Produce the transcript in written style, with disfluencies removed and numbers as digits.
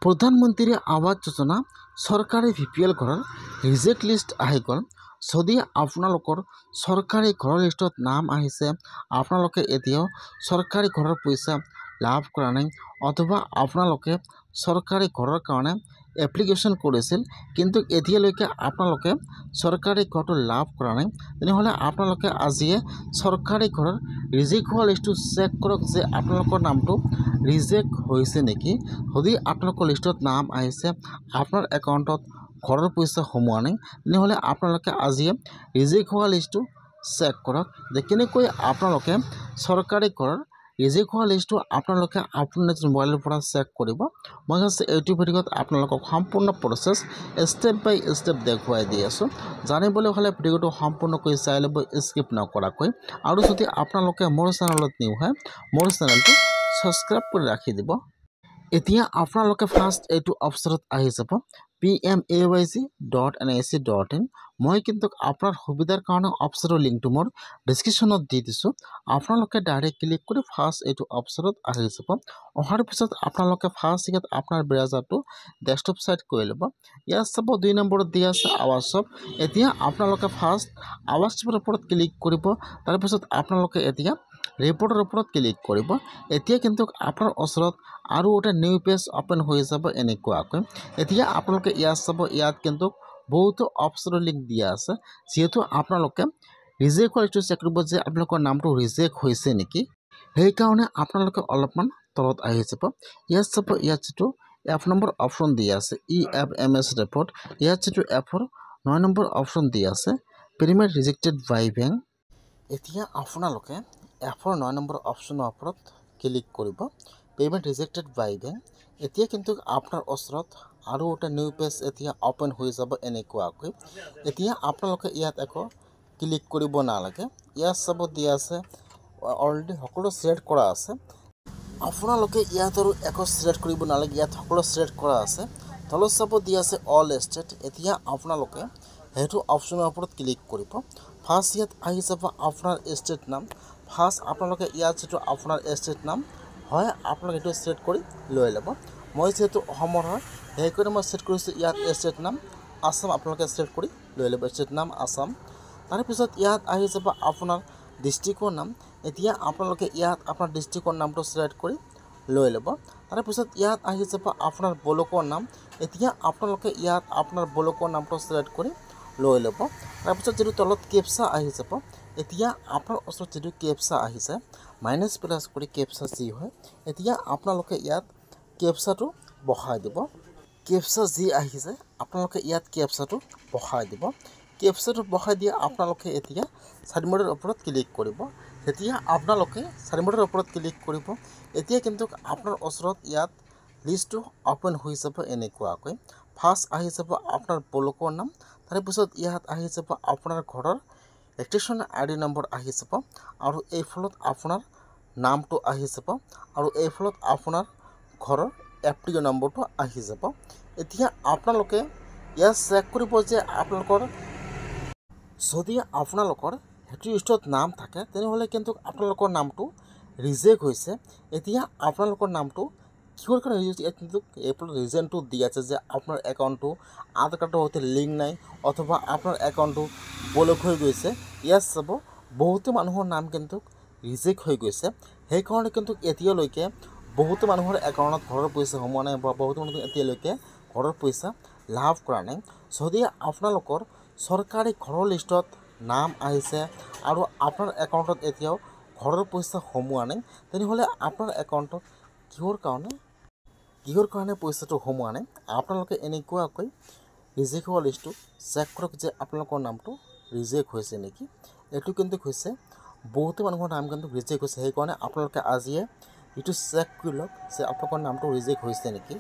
প্ৰধানমন্ত্ৰী আৱাস যোজনা চৰকাৰী VPL ঘৰৰ ৰিজেক্ট লিষ্ট আহি গ'ল। যদি আপোনালোকৰ চৰকাৰী ঘৰৰ লিষ্টত নাম আহিছে, আপোনালোকে এতিয়াও চৰকাৰী ঘৰৰ পইচা লাভ কৰা নাই, অথবা আপোনালোকে চৰকাৰী ঘৰৰ কাৰণে এপ্লিকেশ্যন কৰিছিল কিন্তু এতিয়ালৈকে আপোনালোকে চৰকাৰী ঘৰটো লাভ কৰা নাই, তেনেহ'লে আপোনালোকে আজিয়ে চৰকাৰী ঘৰৰ ৰিজেক্ট হোৱা লিষ্টটো চেক কৰক যে আপোনালোকৰ নামটো ৰিজেক্ট হৈছে নেকি। যদি আপোনালোকৰ লিষ্টত নাম আহিছে, আপোনাৰ একাউণ্টত ঘৰৰ পইচা সোমোৱা নাই, তেনেহ'লে আপোনালোকে আজিয়ে ৰিজেক্ট হোৱা লিষ্টটো চেক কৰক যে কেনেকৈ আপোনালোকে চৰকাৰী ঘৰৰ ৰিজেক্ট হোৱা লিষ্টটো আপোনালোকে আপোনাৰ নিজৰ মোবাইলৰ পৰা চেক কৰিব। মই এইটো ভিডিঅ'ত আপোনালোকক সম্পূৰ্ণ প্ৰচেছ ষ্টেপ বাই ষ্টেপ দেখুৱাই দি আছোঁ। জানিবলৈ হ'লে ভিডিঅ'টো সম্পূৰ্ণকৈ চাই ল'ব, স্কিপ নকৰাকৈ। আৰু যদি আপোনালোকে মোৰ চেনেলত নিউ হয়, মোৰ চেনেলটো ছাবস্ক্ৰাইব কৰি ৰাখি দিব। এতিয়া আপোনালোকে ফাৰ্ষ্ট এইটো অপশ্যনত আহি যাব pmayg.nic.in। মই কিন্তু আপোনাৰ সুবিধাৰ কাৰণে অপশ্যনৰ লিংকটো মোৰ ডিছক্ৰিপশ্যনত দি দিছোঁ। আপোনালোকে ডাইৰেক্ট ক্লিক কৰি ফাৰ্ষ্ট এইটো অপশ্যনত আহি যাব। অহাৰ পিছত আপোনালোকে ফাৰ্ষ্ট ইয়াত আপোনাৰ ব্ৰাউজাৰটো ডেস্কটপ ছাইড কৰি ল'ব। ইয়াত চাব 2 নম্বৰত দিয়া আছে আৱাজ শ্বপ। এতিয়া আপোনালোকে ফাৰ্ষ্ট আৱাজ শ্বপৰ ওপৰত ক্লিক কৰিব। তাৰপিছত আপোনালোকে এতিয়া ৰিপৰ্টৰ ওপৰত ক্লিক কৰিব। এতিয়া কিন্তু আপোনাৰ ওচৰত আৰু এটা নিউ পেজ অপেন হৈ যাব এনেকুৱাকৈ। এতিয়া আপোনালোকে ইয়াত চাব, ইয়াত কিন্তু বহুতো অপশ্যনৰ লিংক দিয়া আছে। যিহেতু আপোনালোকে ৰিজেক্ট হোৱা লিষ্টটো চেক কৰিব যে আপোনালোকৰ নামটো ৰিজেক্ট হৈছে নেকি, সেইকাৰণে আপোনালোকে অলপমান তলত আহি যাব। ইয়াত চাব, ইয়াত যিটো F নম্বৰ অপশ্যন দিয়া আছে EFMS ৰিপৰ্ট, ইয়াত যিটো F-ৰ 9 নম্বৰ অপশ্যন দিয়া আছে পেমেণ্ট ৰিজেক্টেড বাই বেংক। এতিয়া আপোনালোকে F-ৰ 9 নম্বৰ অপশ্যনৰ ওপৰত ক্লিক কৰিব, পেমেণ্ট ৰিজেক্টেড বাই বেংক। এতিয়া কিন্তু আপোনাৰ ওচৰত আৰু এটা নিউ পেজ এতিয়া অপেন হৈ যাব এনেকুৱাকৈ। এতিয়া আপোনালোকে ইয়াত একো ক্লিক কৰিব নালাগে। ইয়াত চাব দিয়া আছে অলৰেডি সকলো ছিলেক্ট কৰা আছে। আপোনালোকে ইয়াত আৰু একো ছিলেক্ট কৰিব নালাগে, ইয়াত সকলো ছিলেক্ট কৰা আছে। তলত চাব দিয়া আছে অল ষ্টেট। এতিয়া আপোনালোকে সেইটো অপশ্যনৰ ওপৰত ক্লিক কৰিব। ফাৰ্ষ্ট ইয়াত আহি যাব আপোনাৰ ষ্টেট নাম। ফাৰ্ষ্ট আপোনালোকে ইয়াত যিটো আপোনাৰ ষ্টেট নাম হয়, আপোনালোকে এইটো ছেট কৰি লৈ ল'ব। মই যিহেতু অসমৰ হয়, সেইকাৰণে মই ছেট কৰিছোঁ ইয়াত ষ্টেট নাম আছাম। আপোনালোকে ছেট কৰি লৈ ল'ব, ষ্টেট নাম আছাম। তাৰপিছত ইয়াত আহি যাব আপোনাৰ ডিষ্ট্ৰিক্টৰ নাম। এতিয়া আপোনালোকে ইয়াত আপোনাৰ ডিষ্ট্ৰিক্টৰ নামটো ছিলেক্ট কৰি লৈ ল'ব। তাৰপিছত ইয়াত আহি যাব আপোনাৰ ব্লকৰ নাম। এতিয়া আপোনালোকে ইয়াত আপোনাৰ ব্লকৰ নামটো ছিলেক্ট কৰি লৈ ল'ব। তাৰপিছত যিটো তলত কেপচা আহি যাব, এতিয়া আপোনাৰ ওচৰত যিটো কেপচা আহিছে -প্লাছ কৰি কেপচা যি হয়, এতিয়া আপোনালোকে ইয়াত কেপচাটো বহাই দিব। কেপচা যি আহিছে আপোনালোকে ইয়াত কেপচাটো বহাই দিব। কেপচাটো বহাই দিয়ে আপোনালোকে এতিয়া চাবমিটৰ ওপৰত ক্লিক কৰিব। যেতিয়া আপোনালোকে চাবমিটৰ ওপৰত ক্লিক কৰিব, এতিয়া কিন্তু আপোনাৰ ওচৰত ইয়াত লিষ্টটো অপেন হৈ যাব এনেকুৱাকৈ। ফাৰ্ষ্ট আহি যাব আপোনাৰ ব্লকৰ নাম, তাৰপিছত ইয়াত আহি যাব আপোনাৰ ঘৰৰ ৰেজিষ্ট্ৰেশ্যন ID নম্বৰ আহি যাব, আৰু এইফালত আপোনাৰ নামটো আহি যাব, আৰু এইফালত আপোনাৰ ঘৰৰ এপ্লিকেশ্যন নম্বৰটো আহি যাব। এতিয়া আপোনালোকে ইয়াত চেক কৰিব যে আপোনালোকৰ যদি আপোনালোকৰ সেইটো লিষ্টত নাম থাকে, তেনেহ'লে কিন্তু আপোনালোকৰ নামটো ৰিজেক্ট হৈছে। এতিয়া আপোনালোকৰ নামটো কিহৰ কাৰণে ৰিজেক্ট, ইয়াত কিন্তু এইফালে ৰিজনটো দিয়া আছে যে আপোনাৰ একাউণ্টটো আধাৰ কাৰ্ডৰ সৈতে লিংক নাই, অথবা আপোনাৰ একাউণ্টটো ব্লক হৈ গৈছে। ইয়াত চাব বহুতো মানুহৰ নাম কিন্তু ৰিজেক্ট হৈ গৈছে। সেইকাৰণে কিন্তু এতিয়ালৈকে বহুতো মানুহৰ একাউণ্টত ঘৰৰ পইচা সোমোৱা নাই, বা বহুতো মানুহ এতিয়ালৈকে ঘৰৰ পইচা লাভ কৰা নাই। যদি আপোনালোকৰ চৰকাৰী ঘৰৰ লিষ্টত নাম আহিছে আৰু আপোনাৰ একাউণ্টত এতিয়াও ঘৰৰ পইচা সোমোৱা নাই, তেনেহ'লে আপোনাৰ একাউণ্টত কিহৰ কাৰণে পইচাটো সোমোৱা নাই। আপোনালোকে এনেকুৱাকৈ ৰিজেক্ট হোৱা লিষ্টটো চেক কৰক যে আপোনালোকৰ নামটো ৰিজেক্ট হৈছে নেকি। এইটো কিন্তু হৈছে বহুতো মানুহৰ নাম কিন্তু ৰিজেক্ট হৈছে। সেইকাৰণে আপোনালোকে আজিয়ে এইটো চেক কৰি লওক যে আপোনালোকৰ নামটো ৰিজেক্ট হৈছে নেকি।